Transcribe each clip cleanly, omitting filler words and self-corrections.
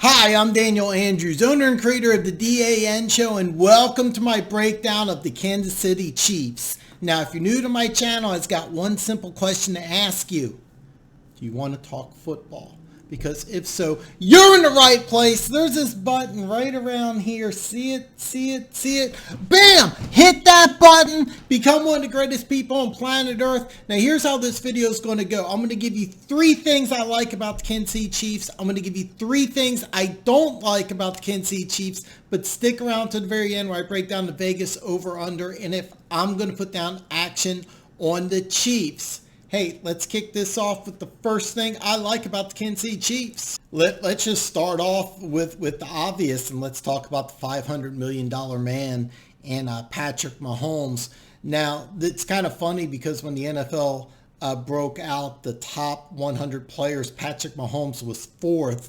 Hi, I'm Daniel Andrews, owner and creator of the DAN Show, and welcome to my breakdown of the Kansas City Chiefs. Now, if you're new to my channel, I've got one simple question to ask you. Do you want to talk football? Because if so, you're in the right place. There's this button right around here. See it, see it, see it. Bam! Hit that button. Become one of the greatest people on planet Earth. Now, here's how this video is going to go. I'm going to give you 3 things I like about the Kansas City Chiefs. I'm going to give you 3 things I don't like about the Kansas City Chiefs. But stick around to the very end where I break down the Vegas over-under and if I'm going to put down action on the Chiefs. Hey, let's kick this off with the first thing I like about the Kansas City Chiefs. Let's just start off with the obvious, and let's talk about the $500 million man and Patrick Mahomes. Now, it's kind of funny because when the NFL broke out the top 100 players, Patrick Mahomes was 4th.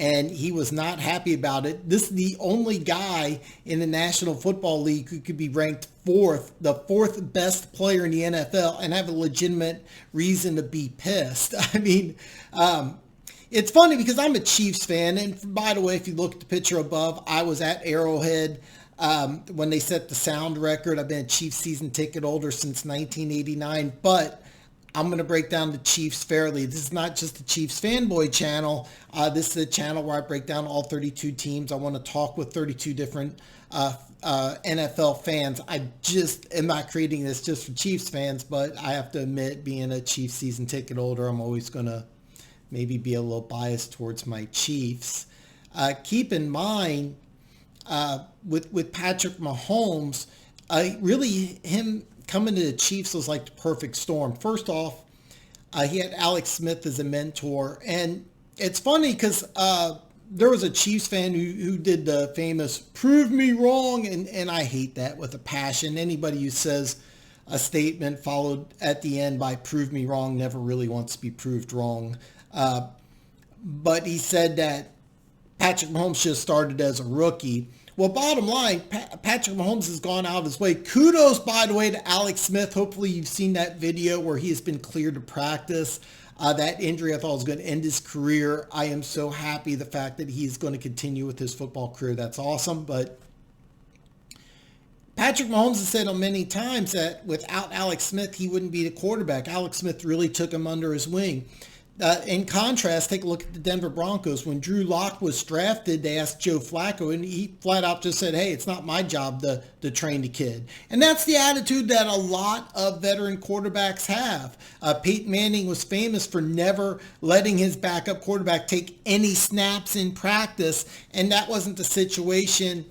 And he was not happy about it. This is the only guy in the National Football League who could be ranked 4th, the 4th best player in the NFL, and have a legitimate reason to be pissed. I mean, it's funny because I'm a Chiefs fan. And by the way, if you look at the picture above, I was at Arrowhead when they set the sound record. I've been a Chiefs season ticket holder since 1989. But I'm going to break down the Chiefs fairly. This is not just the Chiefs fanboy channel. This is a channel where I break down all 32 teams. I want to talk with 32 different NFL fans. I just am not creating this just for Chiefs fans, but I have to admit, being a Chiefs season ticket holder, I'm always going to maybe be a little biased towards my Chiefs. Keep in mind, with Patrick Mahomes, really him coming to the Chiefs was like the perfect storm. First off, he had Alex Smith as a mentor. And it's funny because there was a Chiefs fan who did the famous "prove me wrong," and I hate that with a passion. Anybody who says a statement followed at the end by "prove me wrong" never really wants to be proved wrong. But he said that Patrick Mahomes should have started as a rookie. Well, bottom line, Patrick Mahomes has gone out of his way. Kudos, by the way, to Alex Smith. Hopefully you've seen that video where he has been cleared to practice. That injury I thought was going to end his career. I am so happy the fact that he's going to continue with his football career. That's awesome. But Patrick Mahomes has said on many times that without Alex Smith, he wouldn't be the quarterback. Alex Smith really took him under his wing. In contrast, take a look at the Denver Broncos. When Drew Lock was drafted, they asked Joe Flacco, and he flat out just said, hey, it's not my job to train the kid. And that's the attitude that a lot of veteran quarterbacks have. Peyton Manning was famous for never letting his backup quarterback take any snaps in practice, and that wasn't the situation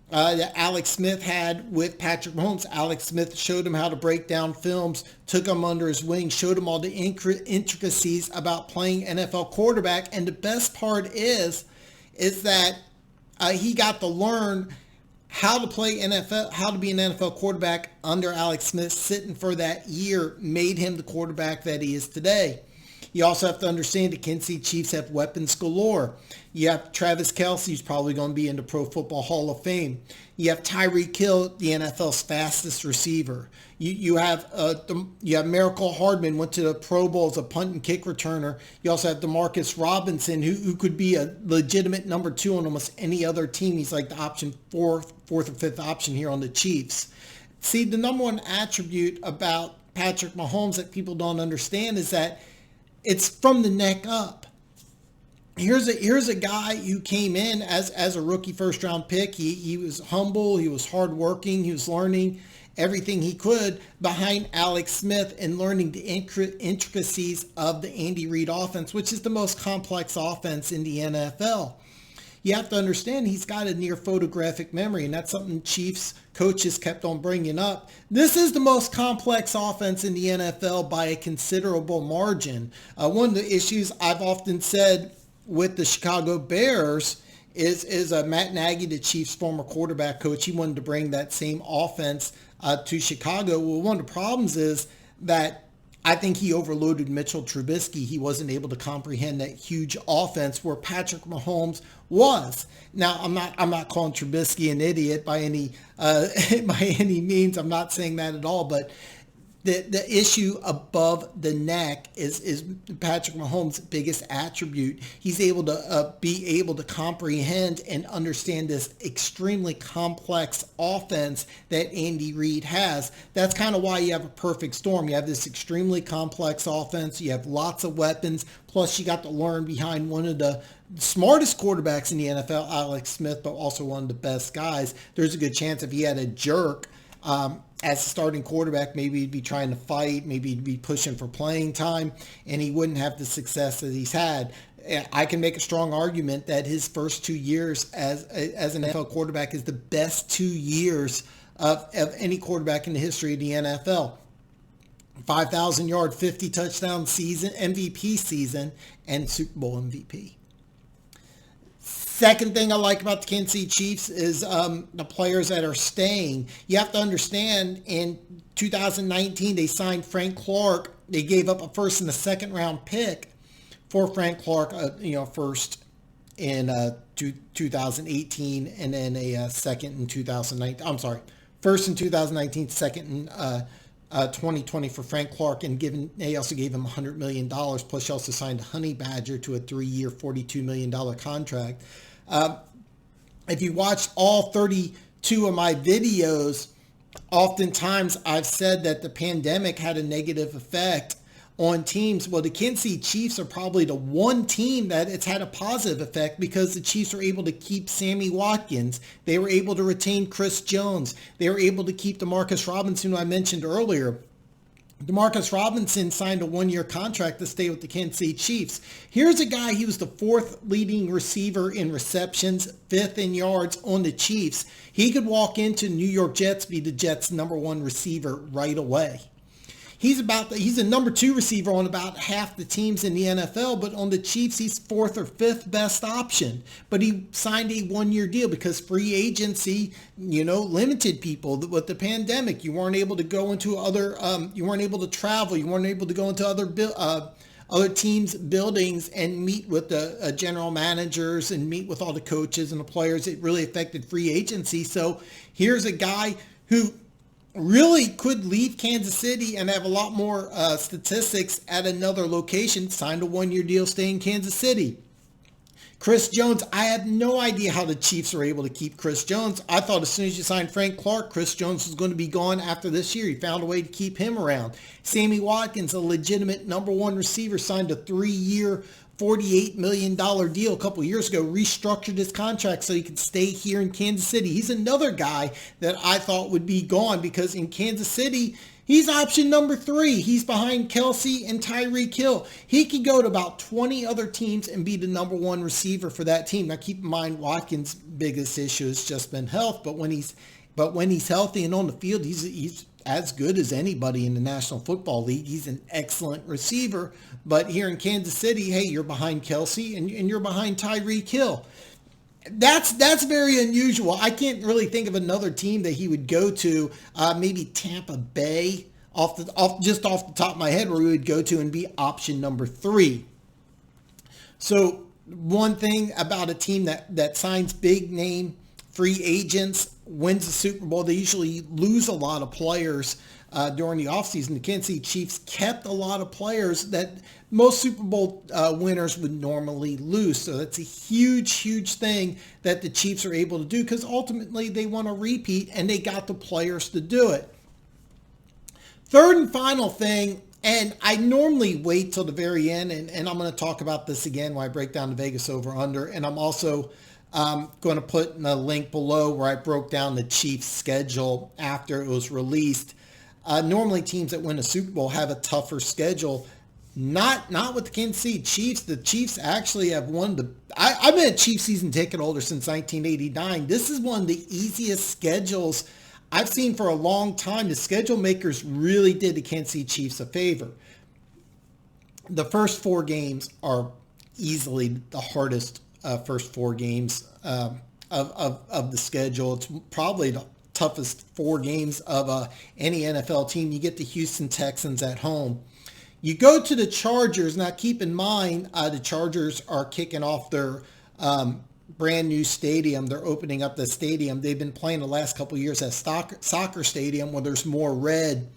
that Alex Smith had with Patrick Mahomes. Alex Smith showed him how to break down films, took him under his wing, showed him all the intricacies about playing NFL quarterback. And the best part is that he got to learn how to play NFL, how to be an NFL quarterback under Alex Smith. Sitting for that year made him the quarterback that he is today. You also have to understand the Kansas City Chiefs have weapons galore. You have Travis Kelce, who's probably going to be in the Pro Football Hall of Fame. You have Tyreek Hill, the NFL's fastest receiver. You have Miracle Hardman, went to the Pro Bowl as a punt and kick returner. You also have Demarcus Robinson, who could be a legitimate number 2 on almost any other team. He's like the option fourth or fifth option here on the Chiefs. See, the number one attribute about Patrick Mahomes that people don't understand is that it's from the neck up. Here's a guy who came in as a rookie first round pick. He was humble. He was hardworking. He was learning everything he could behind Alex Smith and learning the intricacies of the Andy Reid offense, which is the most complex offense in the NFL. You have to understand he's got a near photographic memory, and that's something Chiefs coaches kept on bringing up. This is the most complex offense in the NFL by a considerable margin. One of the issues I've often said with the Chicago Bears is Matt Nagy, the Chiefs' former quarterback coach. He wanted to bring that same offense to Chicago. Well, one of the problems is that I think he overloaded Mitchell Trubisky. He wasn't able to comprehend that huge offense where Patrick Mahomes was. Now, I'm not calling Trubisky an idiot by any means. I'm not saying that at all. But the issue above the neck is Patrick Mahomes' biggest attribute. He's able to be able to comprehend and understand this extremely complex offense that Andy Reid has. That's kind of why you have a perfect storm. You have this extremely complex offense. You have lots of weapons. Plus, you got to learn behind one of the smartest quarterbacks in the NFL, Alex Smith, but also one of the best guys. There's a good chance if he had a jerk as a starting quarterback, maybe he'd be trying to fight, maybe he'd be pushing for playing time, and he wouldn't have the success that he's had. I can make a strong argument that his first 2 years as an NFL quarterback is the best 2 years of any quarterback in the history of the NFL. 5,000 yard, 50 touchdown season, MVP season, and Super Bowl MVP. Second thing I like about the Kansas City Chiefs is the players that are staying. You have to understand, in 2019, they signed Frank Clark. They gave up a first and a second round pick for Frank Clark, first in 2018, and then a second in 2019. I'm sorry, first in 2019, second in 2020 for Frank Clark, and they also gave him $100 million, plus she also signed Honey Badger to a 3-year, $42 million contract. If you watched all 32 of my videos, oftentimes I've said that the pandemic had a negative effect on teams. Well, the Kansas City Chiefs are probably the one team that it's had a positive effect, because the Chiefs were able to keep Sammy Watkins. They were able to retain Chris Jones. They were able to keep Demarcus Robinson, who I mentioned earlier. Demarcus Robinson signed a 1-year contract to stay with the Kansas City Chiefs. Here's a guy, he was the 4th leading receiver in receptions, 5th in yards on the Chiefs. He could walk into New York Jets, be the Jets' number 1 receiver right away. He's a number 2 receiver on about half the teams in the NFL, but on the Chiefs, he's 4th or 5th best option. But he signed a 1-year deal because free agency, limited people with the pandemic. You weren't able to go into you weren't able to travel. You weren't able to go into other teams' buildings and meet with the general managers and meet with all the coaches and the players. It really affected free agency. So here's a guy who really could leave Kansas City and have a lot more statistics at another location, signed a 1-year deal, stay in Kansas City. Chris Jones, I have no idea how the Chiefs were able to keep Chris Jones. I thought as soon as you signed Frank Clark, Chris Jones was going to be gone after this year. He found a way to keep him around. Sammy Watkins, a legitimate number 1 receiver, signed a 3-year, $48 million deal a couple of years ago, restructured his contract so he could stay here in Kansas City. He's another guy that I thought would be gone, because in Kansas City, he's option number 3. He's behind Kelsey and Tyreek Hill. He could go to about 20 other teams and be the number 1 receiver for that team. Now keep in mind, Watkins' biggest issue has just been health, but when he's healthy and on the field, he's as good as anybody in the National Football League. He's an excellent receiver. But here in Kansas City, hey, you're behind Kelsey and you're behind Tyreek Hill. That's very unusual. I can't really think of another team that he would go to. Maybe Tampa Bay, off the top of my head, where he would go to and be option number 3. So one thing about a team that signs big name free agents, wins the Super Bowl, they usually lose a lot of players during the offseason. The Kansas City Chiefs kept a lot of players that most Super Bowl winners would normally lose. So that's a huge, huge thing that the Chiefs are able to do, because ultimately they want to repeat and they got the players to do it. Third and final thing, and I normally wait till the very end, and I'm going to talk about this again when I break down the Vegas over-under, and I'm also going to put in a link below where I broke down the Chiefs' schedule after it was released. Normally teams that win a Super Bowl have a tougher schedule. Not with the Kansas City Chiefs. The Chiefs actually have I've been a Chiefs season ticket holder since 1989. This is one of the easiest schedules I've seen for a long time. The schedule makers really did the Kansas City Chiefs a favor. The first 4 games are easily the hardest first 4 games of the schedule. It's probably the toughest 4 games of any NFL team. You get the Houston Texans at home. You go to the Chargers. Now keep in mind, the Chargers are kicking off their brand new stadium. They're opening up the stadium. They've been playing the last couple of years at soccer stadium where there's more red.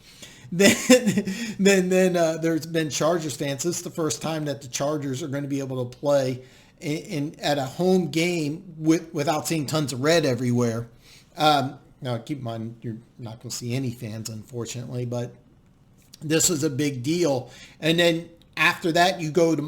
then there's been Chargers fans. This is the first time that the Chargers are going to be able to play at a home game without seeing tons of red everywhere. Now, keep in mind, you're not going to see any fans, unfortunately, but this is a big deal. And then after that, you go to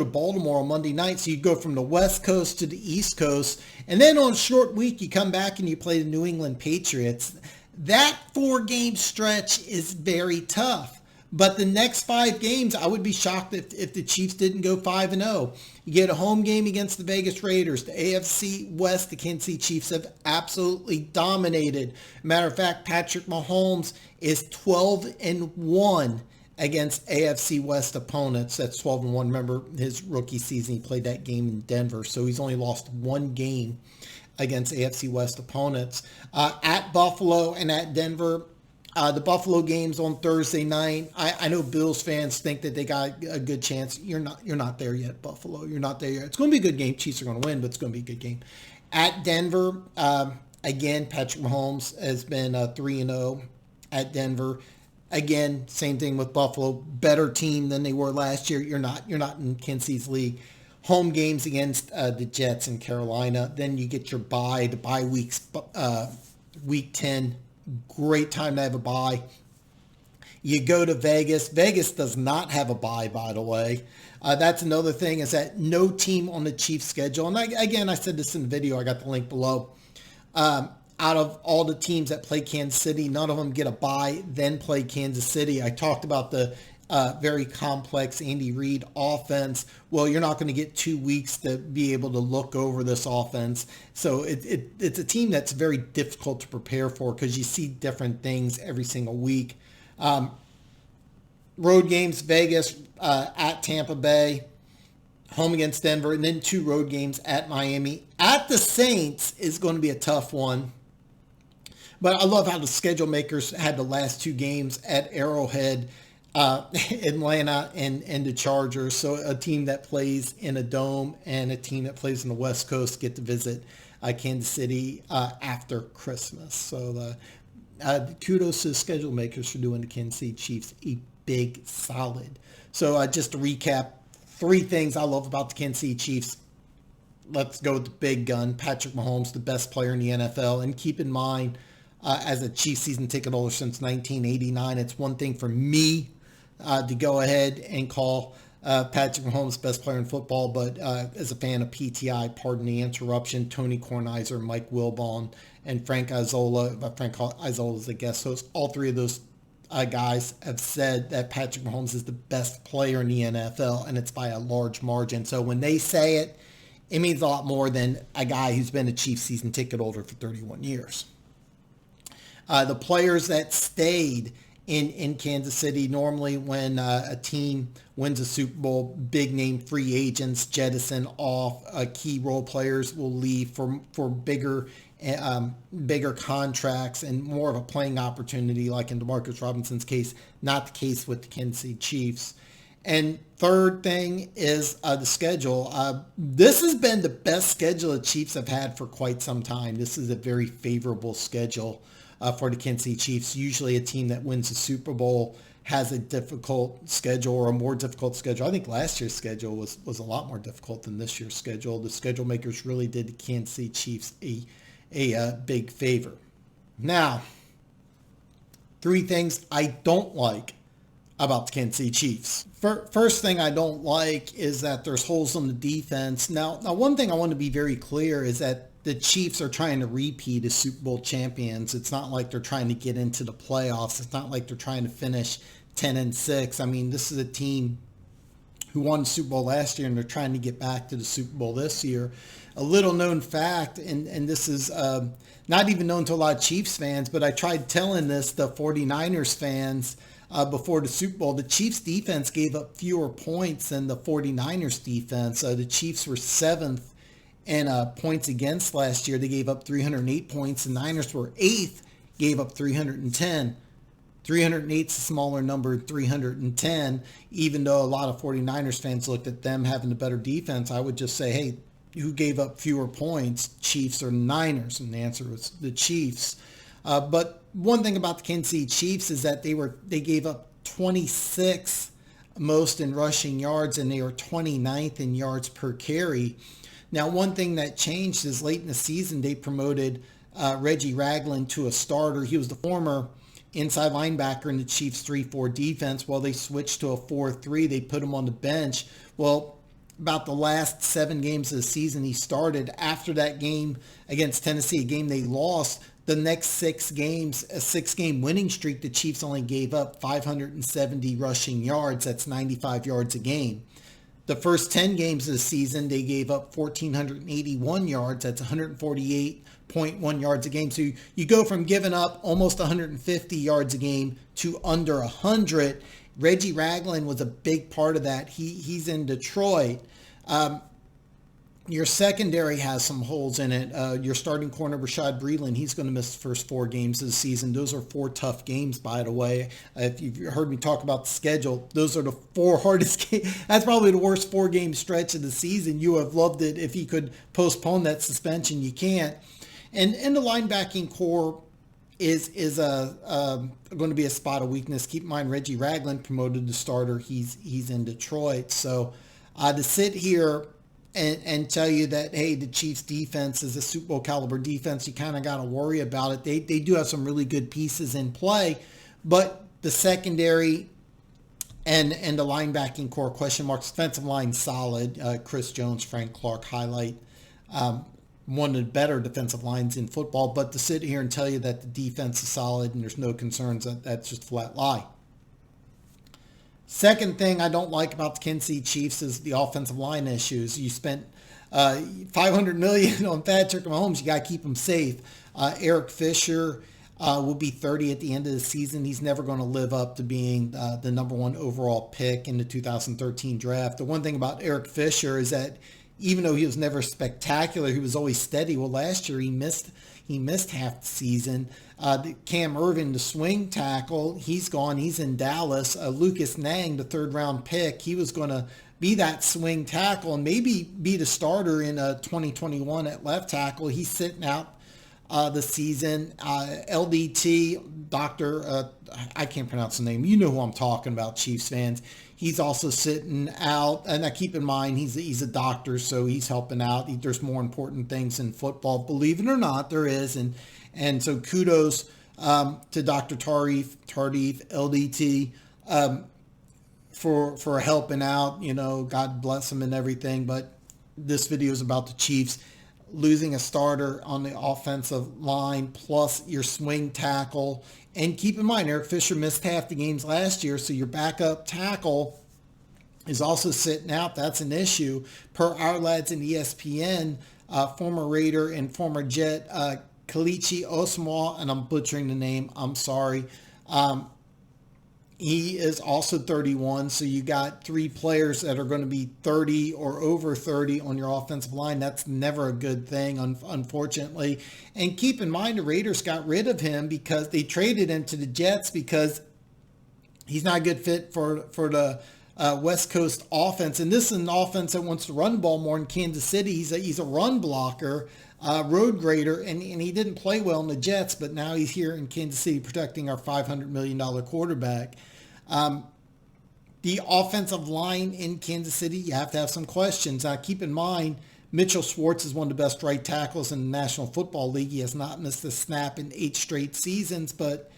Baltimore on Monday night. So you go from the West Coast to the East Coast. And then on a short week, you come back and you play the New England Patriots. That 4-game stretch is very tough. But the next 5 games, I would be shocked if the Chiefs didn't go 5-0. You get a home game against the Vegas Raiders. The AFC West, the Kansas City Chiefs have absolutely dominated. Matter of fact, Patrick Mahomes is 12-1 against AFC West opponents. That's 12-1. Remember, his rookie season, he played that game in Denver. So he's only lost 1 game against AFC West opponents. At Buffalo and at Denver, the Buffalo game's on Thursday night. I know Bills fans think that they got a good chance. You're not there yet, Buffalo. You're not there yet. It's going to be a good game. Chiefs are going to win, but it's going to be a good game. At Denver, again, Patrick Mahomes has been 3-0 at Denver. Again, same thing with Buffalo. Better team than they were last year. You're not in Kansas City's league. Home games against the Jets in Carolina. Then you get your bye. The bye weeks, week 10. Great time to have a bye. You go to Vegas. Vegas does not have a bye, by the way. That's another thing, is that no team on the Chiefs schedule. And I said this in the video. I got the link below. Out of all the teams that play Kansas City, none of them get a bye, then play Kansas City. I talked about the very complex Andy Reid offense. Well, you're not going to get 2 weeks to be able to look over this offense. So it's a team that's very difficult to prepare for, because you see different things every single week. Road games, Vegas, at Tampa Bay, home against Denver, and then 2 road games at Miami. At the Saints is going to be a tough one. But I love how the schedule makers had the last 2 games at Arrowhead, Atlanta, and the Chargers. So a team that plays in a dome and a team that plays in the West Coast get to visit Kansas City after Christmas. So kudos to the schedule makers for doing the Kansas City Chiefs a big solid. So just to recap, 3 things I love about the Kansas City Chiefs. Let's go with the big gun. Patrick Mahomes, the best player in the NFL. And keep in mind, as a Chiefs season ticket holder since 1989, it's one thing for me to go ahead and call Patrick Mahomes best player in football, but as a fan of PTI, pardon the interruption, Tony Kornheiser, Mike Wilbon, and Frank Isola. Frank Isola is a guest host. All 3 of those guys have said that Patrick Mahomes is the best player in the NFL, and it's by a large margin. So when they say it, it means a lot more than a guy who's been a Chiefs season ticket holder for 31 years. The players that stayed in Kansas City, normally when a team wins a Super Bowl, big name free agents jettison off. Key role players will leave for bigger contracts and more of a playing opportunity, like in DeMarcus Robinson's case. Not the case with the Kansas City Chiefs. And third thing is the schedule. This has been the best schedule the Chiefs have had for quite some time. This is a very favorable schedule for the Kansas City Chiefs. Usually a team that wins the Super Bowl has a difficult schedule, or a more difficult schedule. I think last year's schedule was a lot more difficult than this year's schedule. The schedule makers really did the Kansas City Chiefs a big favor. Now, 3 things I don't like about the Kansas City Chiefs. First thing I don't like is that there's holes in the defense. Now, one thing I want to be very clear is that the Chiefs are trying to repeat as Super Bowl champions. It's not like they're trying to get into the playoffs. It's not like they're trying to finish 10-6. I mean, this is a team who won the Super Bowl last year, and they're trying to get back to the Super Bowl this year. A little known fact, and this is not even known to a lot of Chiefs fans, but I tried telling this to 49ers fans before the Super Bowl. The Chiefs defense gave up fewer points than the 49ers defense. The Chiefs were 7th in points against last year. They gave up 308 points. The Niners were 8th, gave up 310. 308 is a smaller number than 310, even though a lot of 49ers fans looked at them having a better defense. I would just say, hey, who gave up fewer points, Chiefs or Niners? And the answer was the Chiefs. But one thing about the Kansas City Chiefs is that they gave up 26 most in rushing yards, and they were 29th in yards per carry. Now, one thing that changed is late in the season, they promoted Reggie Ragland to a starter. He was the former inside linebacker in the Chiefs 3-4 defense. While they switched to a 4-3, they put him on the bench. Well, about the last 7 games of the season he started. After that game against Tennessee, a game they lost, the next 6 games, a 6-game winning streak, the Chiefs only gave up 570 rushing yards. That's 95 yards a game. The first 10 games of the season, they gave up 1,481 yards. That's 148.1 yards a game. So you go from giving up almost 150 yards a game to under 100. Reggie Ragland was a big part of that. He's in Detroit. Your secondary has some holes in it. Your starting corner, Rashad Breeland, he's going to miss the first 4 games of the season. Those are 4 tough games, by the way. If you've heard me talk about the schedule, those are the 4 hardest games. That's probably the worst 4-game stretch of the season. You have loved it if you could postpone that suspension. You can't. And in the linebacking core is going to be a spot of weakness. Keep in mind, Reggie Ragland promoted to starter. He's in Detroit. So to sit here and tell you that, hey, the Chiefs defense is a Super Bowl caliber defense, you kind of got to worry about it. They do have some really good pieces in play, but the secondary and the linebacking core, question marks. Defensive line solid. Chris Jones, Frank Clark highlight. One of the better defensive lines in football, but to sit here and tell you that the defense is solid and there's no concerns, that's just a flat lie. Second thing I don't like about the Kansas City Chiefs is the offensive line issues. You spent $500 million on Patrick Mahomes. You got to keep him safe. Eric Fisher will be 30 at the end of the season. He's never going to live up to being the number 1 overall pick in the 2013 draft. The one thing about Eric Fisher is that even though he was never spectacular, he was always steady. Well, last year he missed half the season. Cam Irvin, the swing tackle, he's gone. He's in Dallas. Lucas Nang, the 3rd-round pick, he was going to be that swing tackle and maybe be the starter in 2021 at left tackle. He's sitting out the season. LDT, Dr. I can't pronounce the name. You know who I'm talking about, Chiefs fans. He's also sitting out. And now keep in mind, he's a doctor, so he's helping out. There's more important things in football. Believe it or not, there is. And so kudos to Dr. Tardif, LDT, for helping out. You know, God bless him and everything. But this video is about the Chiefs losing a starter on the offensive line, plus your swing tackle. And keep in mind, Eric Fisher missed half the games last year, so your backup tackle is also sitting out. That's an issue. Per our lads in ESPN, former Raider and former Jet, Kelechi Osmo, and I'm butchering the name, I'm sorry. He is also 31, so you got 3 players that are going to be 30 or over 30 on your offensive line. That's never a good thing, unfortunately. And keep in mind, the Raiders got rid of him because they traded him to the Jets because he's not a good fit for the West Coast offense. And this is an offense that wants to run the ball more in Kansas City. He's a run blocker, road grader, and he didn't play well in the Jets, but now he's here in Kansas City protecting our $500 million quarterback. The offensive line in Kansas City, you have to have some questions. Keep in mind, Mitchell Schwartz is one of the best right tackles in the National Football League. He has not missed a snap in 8 straight seasons, but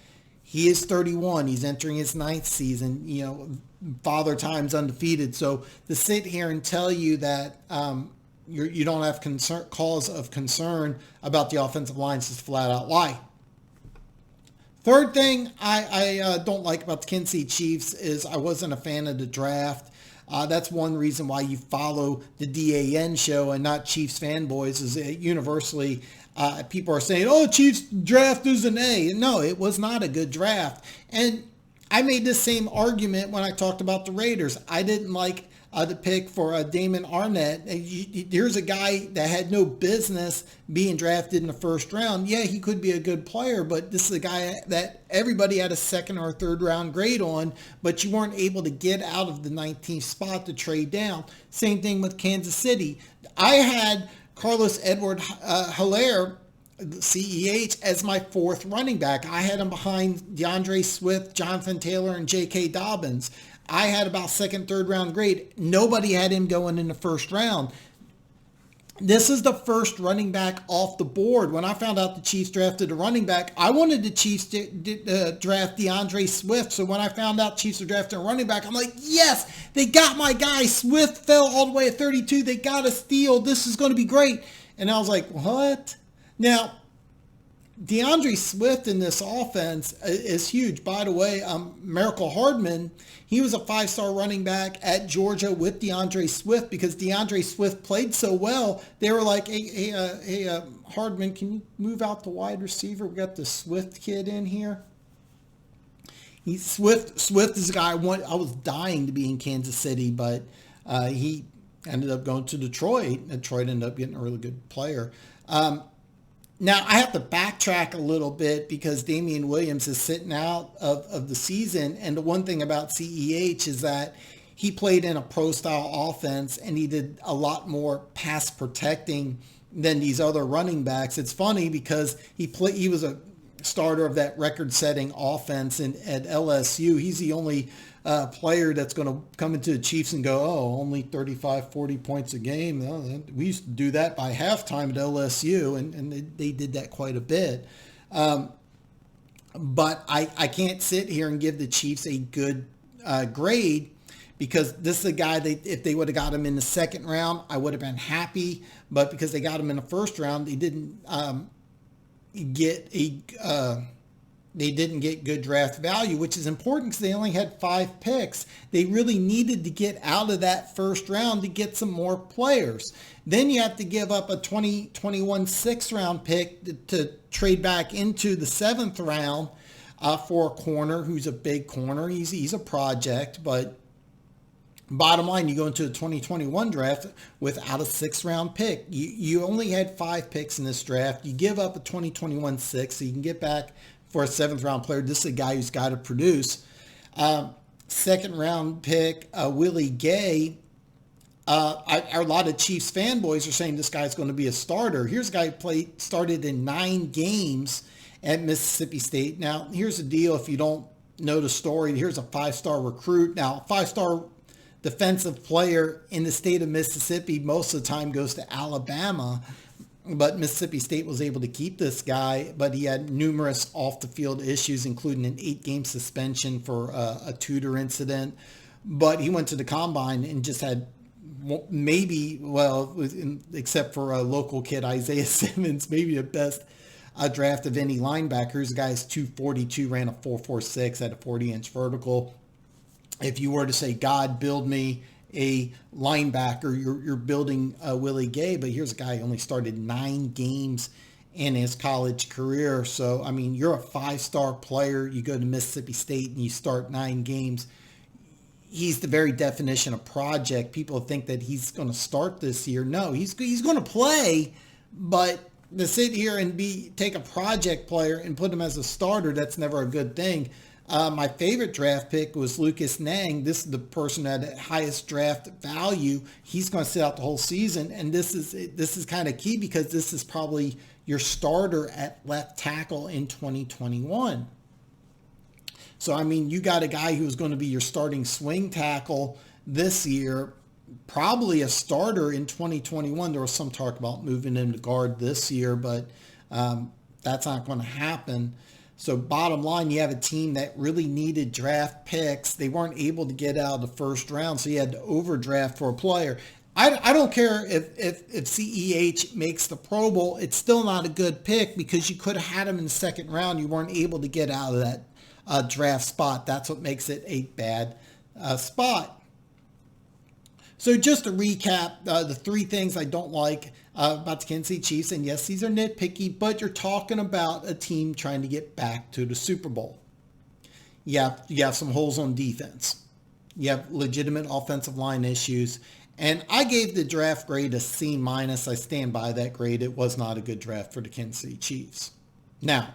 he is 31. He's entering his 9th season. You know, Father Time's undefeated. So to sit here and tell you that you don't have cause of concern about the offensive line is just a flat out lie. Third thing I don't like about the Kansas City Chiefs is I wasn't a fan of the draft. That's one reason why you follow the DAN show and not Chiefs fanboys, is universally people are saying, oh, Chiefs draft is an A. No, it was not a good draft. And I made this same argument when I talked about the Raiders. I didn't like the pick for Damon Arnett. Here's a guy that had no business being drafted in the first round. Yeah, he could be a good player, but this is a guy that everybody had a 2nd or 3rd round grade on, but you weren't able to get out of the 19th spot to trade down. Same thing with Kansas City. I had Carlos Edwards-Helaire CEH as my fourth running back. I had him behind DeAndre Swift, Jonathan Taylor, and J.K. Dobbins. I had about second, third round grade. Nobody had him going in the first round. This is the first running back off the board. When I found out the Chiefs drafted a running back, I wanted the Chiefs to draft DeAndre Swift. So when I found out Chiefs were drafting a running back, I'm like, yes, they got my guy. Swift fell all the way at 32. They got a steal. This is going to be great. And I was like, what? Now, DeAndre Swift in this offense is huge. By the way, Miracle Hardman, he was a five-star running back at Georgia with DeAndre Swift because DeAndre Swift played so well. They were like, hey, Hardman, can you move out the wide receiver? We got the Swift kid in here. Swift is a guy I was dying to be in Kansas City, but he ended up going to Detroit. Detroit ended up getting a really good player. Now, I have to backtrack a little bit because Damian Williams is sitting out of the season. And the one thing about CEH is that he played in a pro-style offense and he did a lot more pass protecting than these other running backs. It's funny because he was a starter of that record-setting offense at LSU. He's the only player that's going to come into the Chiefs and go, oh, only 35, 40 points a game. Oh, we used to do that by halftime at LSU, and they did that quite a bit. But I can't sit here and give the Chiefs a good grade because this is a guy, if they would have got him in the second round, I would have been happy. But because they got him in the first round, they didn't get good draft value, which is important because they only had 5 picks. They really needed to get out of that first round to get some more players. Then you have to give up a 2021 6th-round pick to trade back into the 7th round for a corner who's a big corner. He's a project, but bottom line, you go into the 2021 draft without a 6th-round pick. You only had 5 picks in this draft. You give up a 2021 6, so you can get back for a 7th-round player. This is a guy who's got to produce. 2nd-round pick, Willie Gay. A lot of Chiefs fanboys are saying this guy's going to be a starter. Here's a guy who started in 9 games at Mississippi State. Now, here's the deal. If you don't know the story, here's a 5-star recruit. Now, 5-star defensive player in the state of Mississippi most of the time goes to Alabama. But Mississippi State was able to keep this guy, but he had numerous off-the-field issues, including an 8-game suspension for a tutor incident. But he went to the combine and just had except for a local kid, Isaiah Simmons, maybe the best draft of any linebackers. The guy's 242, ran a 4.46, had a 40-inch vertical. If you were to say, God, build me a linebacker, you're building Willie Gay, but here's a guy who only started 9 games in his college career. So, I mean, you're a 5-star player. You go to Mississippi State and you start 9 games. He's the very definition of project. People think that he's going to start this year. No, he's going to play, but to sit here and take a project player and put him as a starter, that's never a good thing. My favorite draft pick was Lucas Nang. This is the person that had the highest draft value. He's going to sit out the whole season, and this is kind of key because this is probably your starter at left tackle in 2021. So, I mean, you got a guy who's going to be your starting swing tackle this year, probably a starter in 2021. There was some talk about moving him to guard this year, but that's not going to happen. So bottom line, you have a team that really needed draft picks. They weren't able to get out of the first round, so you had to overdraft for a player. I don't care if CEH makes the Pro Bowl. It's still not a good pick because you could have had him in the second round. You weren't able to get out of that draft spot. That's what makes it a bad spot. So just to recap, the 3 things I don't like about the Kansas City Chiefs, and yes, these are nitpicky, but you're talking about a team trying to get back to the Super Bowl. You have some holes on defense. You have legitimate offensive line issues. And I gave the draft grade a C-. I stand by that grade. It was not a good draft for the Kansas City Chiefs. Now,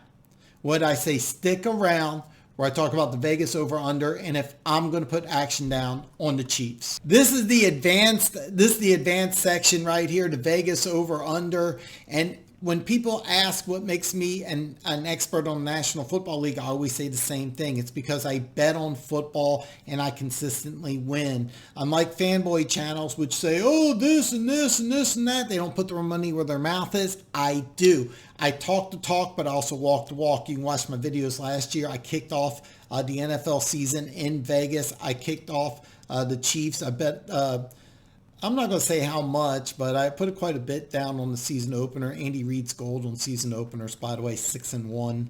what I say, stick around where I talk about the Vegas over-under and if I'm going to put action down on the Chiefs. This is the advanced section right here, the Vegas over-under. And when people ask what makes me an expert on the National Football League, I always say the same thing. It's because I bet on football and I consistently win. Unlike fanboy channels which say, oh, this and this and this and that, they don't put their money where their mouth is. I do. I talk the talk, but I also walk the walk. You can watch my videos last year. I kicked off the NFL season in Vegas. I kicked off the Chiefs. I bet... I'm not going to say how much, but I put quite a bit down on the season opener. Andy Reid's gold on season openers, by the way, 6-1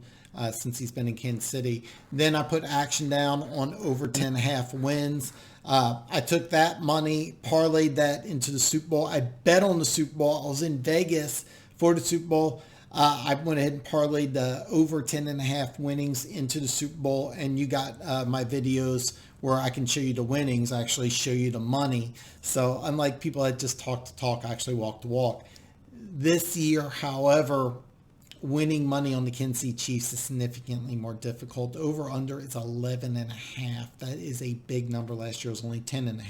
since he's been in Kansas City. Then I put action down on over 10.5 wins. I took that money, parlayed that into the Super Bowl. I bet on the Super Bowl. I was in Vegas for the Super Bowl. I went ahead and parlayed the over 10.5 winnings into the Super Bowl, and you got my videos where I can show you the winnings, I actually show you the money. So unlike people that just talk the talk, I actually walk the walk. This year, however, winning money on the Kansas City Chiefs is significantly more difficult. Over under is 11.5. That is a big number. Last year was only 10.5.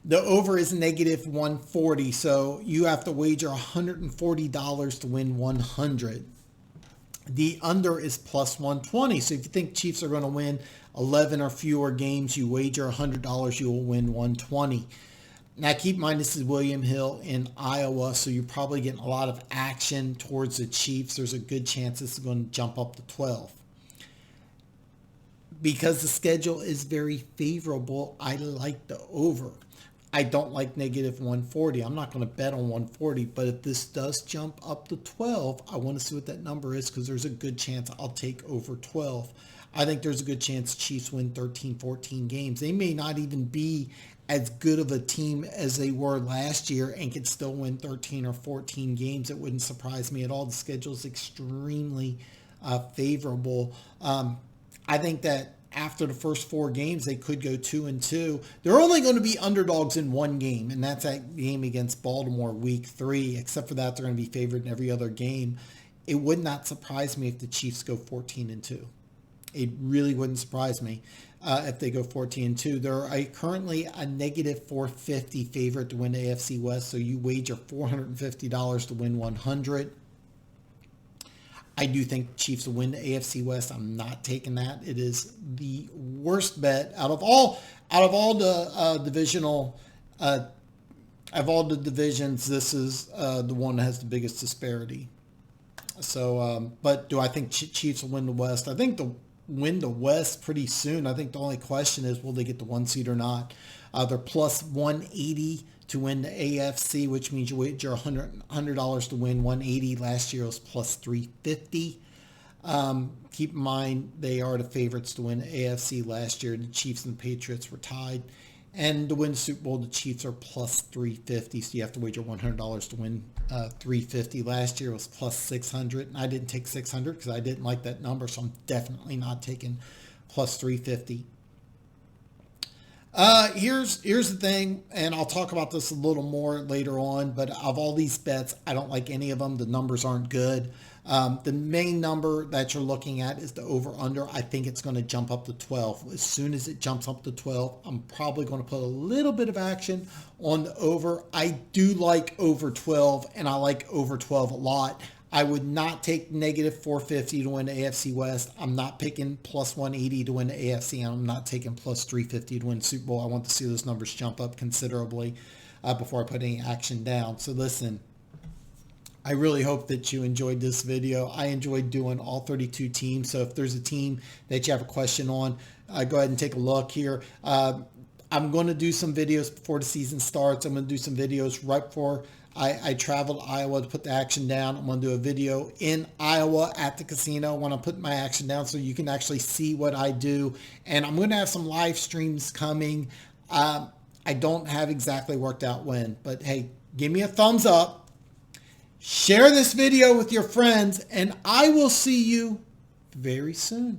The over is negative 140, so you have to wager $140 to win 100. The under is plus 120. So if you think Chiefs are going to win 11 or fewer games, you wager $100, you will win 120. Now keep in mind, this is William Hill in Iowa, so you're probably getting a lot of action towards the Chiefs. There's a good chance this is going to jump up to 12. Because the schedule is very favorable, I like the over. I don't like negative 140. I'm not going to bet on 140, but if this does jump up to 12, I want to see what that number is because there's a good chance I'll take over 12. I think there's a good chance Chiefs win 13, 14 games. They may not even be as good of a team as they were last year and could still win 13 or 14 games. It wouldn't surprise me at all. The schedule is extremely favorable. I think that after the first 4 games, they could go 2-2. They're only going to be underdogs in one game, and that's that game against Baltimore week 3. Except for that, they're going to be favored in every other game. It would not surprise me if the Chiefs go 14-2. It really wouldn't surprise me if they go 14-2. They're currently a negative 450 favorite to win the AFC West, so you wager $450 to win 100. I do think Chiefs will win the AFC West. I'm not taking that. It is the worst bet out of all the divisional of all the divisions. This is the one that has the biggest disparity. So, but do I think Chiefs will win the West? I think they'll win the West pretty soon. I think the only question is, will they get the 1 seed or not? They're plus 180 to win the AFC, which means you wager $100 to win 180. Last year it was plus 350. Keep in mind, they are the favorites to win the AFC last year. The Chiefs and the Patriots were tied. And to win the Super Bowl, the Chiefs are plus 350. So you have to wager $100 to win 350. Last year it was plus 600. And I didn't take 600 because I didn't like that number. So I'm definitely not taking plus 350. Here's the thing, and I'll talk about this a little more later on, but of all these bets, I don't like any of them. The numbers aren't good. The main number that you're looking at is the over-under. I think it's going to jump up to 12. As soon as it jumps up to 12, I'm probably going to put a little bit of action on the over. I do like over 12, and I like over 12 a lot. I would not take negative 450 to win the AFC West. I'm not picking plus 180 to win the AFC, and I'm not taking plus 350 to win the Super Bowl. I want to see those numbers jump up considerably before I put any action down. So listen, I really hope that you enjoyed this video. I enjoyed doing all 32 teams. So if there's a team that you have a question on, go ahead and take a look here. I'm going to do some videos before the season starts. I'm going to do some videos right before I traveled to Iowa to put the action down. I'm going to do a video in Iowa at the casino when I'm putting my action down so you can actually see what I do. And I'm going to have some live streams coming. I don't have exactly worked out when, but hey, give me a thumbs up. Share this video with your friends, and I will see you very soon.